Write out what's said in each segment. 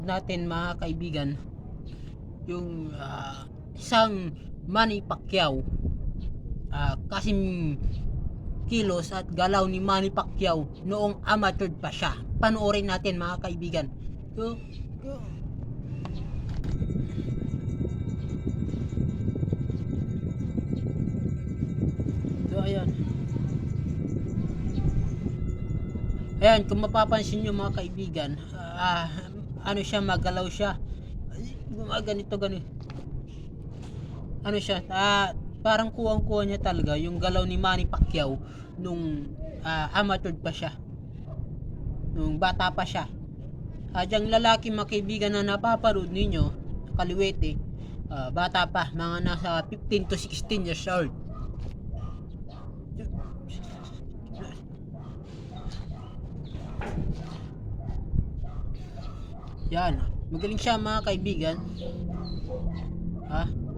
natin mga kaibigan yung isang Manny Pacquiao, kasing kilos at galaw ni Manny Pacquiao noong amateur pa siya. Panoorin natin mga kaibigan. So ayan. Ayan, kung mapapansin nyo mga kaibigan, ano siya, magalaw siya. Ganito. Ano siya, parang kuwang-kuwa niya talaga yung galaw ni Manny Pacquiao nung amateur pa siya. Nung bata pa siya. Diyang lalaki mga kaibigan na napaparood ninyo, kaliwete, bata pa, mga nasa 15 to 16 years old. Yan, magaling siya mga kaibigan.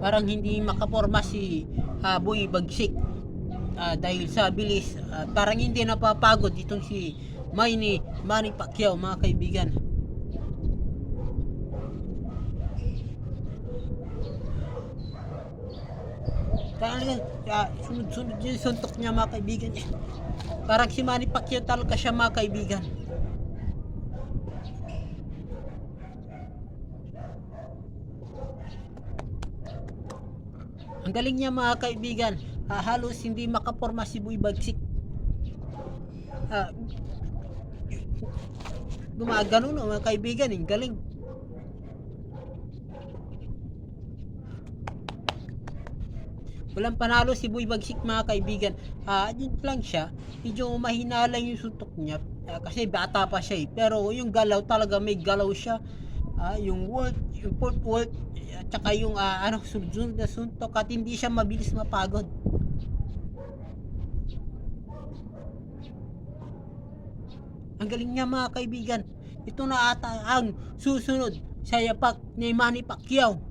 Parang hindi makaporma si Boy Bagsik dahil sa bilis. Parang hindi napapagod itong si Manny Pacquiao mga kaibigan. Sunod yung suntok niya mga kaibigan. Parang si Manny Pacquiao talaga siya mga kaibigan. Ang galing niya mga kaibigan. Halos hindi makaporma si Boy Bagsik. Gumagano no mga kaibigan, ang galing. Walang panalo si Boy Bagsik mga kaibigan. Yun lang siya, medyo mahina lang yung suntok niya kasi bata pa siya pero yung galaw talaga, may galaw siya. Yung footwork at saka yung sunod na suntok, at hindi siya mabilis mapagod. Ang galing niya mga kaibigan. Ito na ata ang susunod sa yapak ni Manny Pacquiao.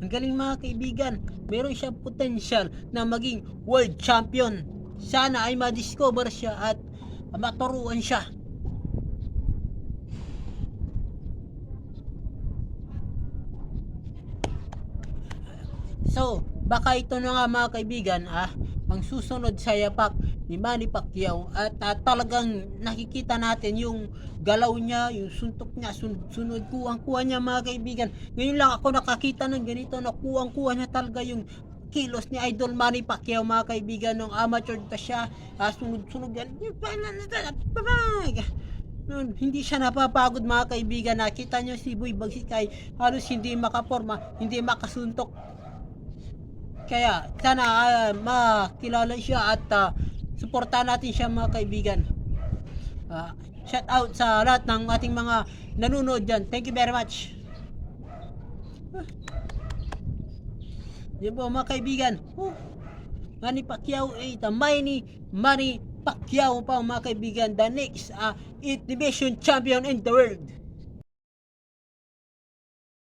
Ang galing mga kaibigan. Meron siyang potential na maging world champion. Sana ay ma-discover siya at maturuan siya. So, baka ito na nga mga kaibigan, ang susunod sa yapak ni Manny Pacquiao, at talagang nakikita natin yung galaw niya, yung suntok niya, sunod kuwang-kuha niya mga kaibigan. Ngayon lang ako nakakita ng ganito na kuwang-kuha niya talaga yung kilos ni Idol Manny Pacquiao mga kaibigan nung amateur pa siya. Sunod-sunod yan. Hindi siya napapagod mga kaibigan. Nakita niyo si Boy Bagsik ay halos hindi makaporma, hindi makasuntok. Kaya sana makilala siya at suportahan natin siya mga kaibigan. Shout out sa lahat ng ating mga nanonood dyan. Thank you very much. Yan po mga kaibigan. Manny Pacquiao, Manny Pacquiao pa mga kaibigan, the next 8 division champion in the world.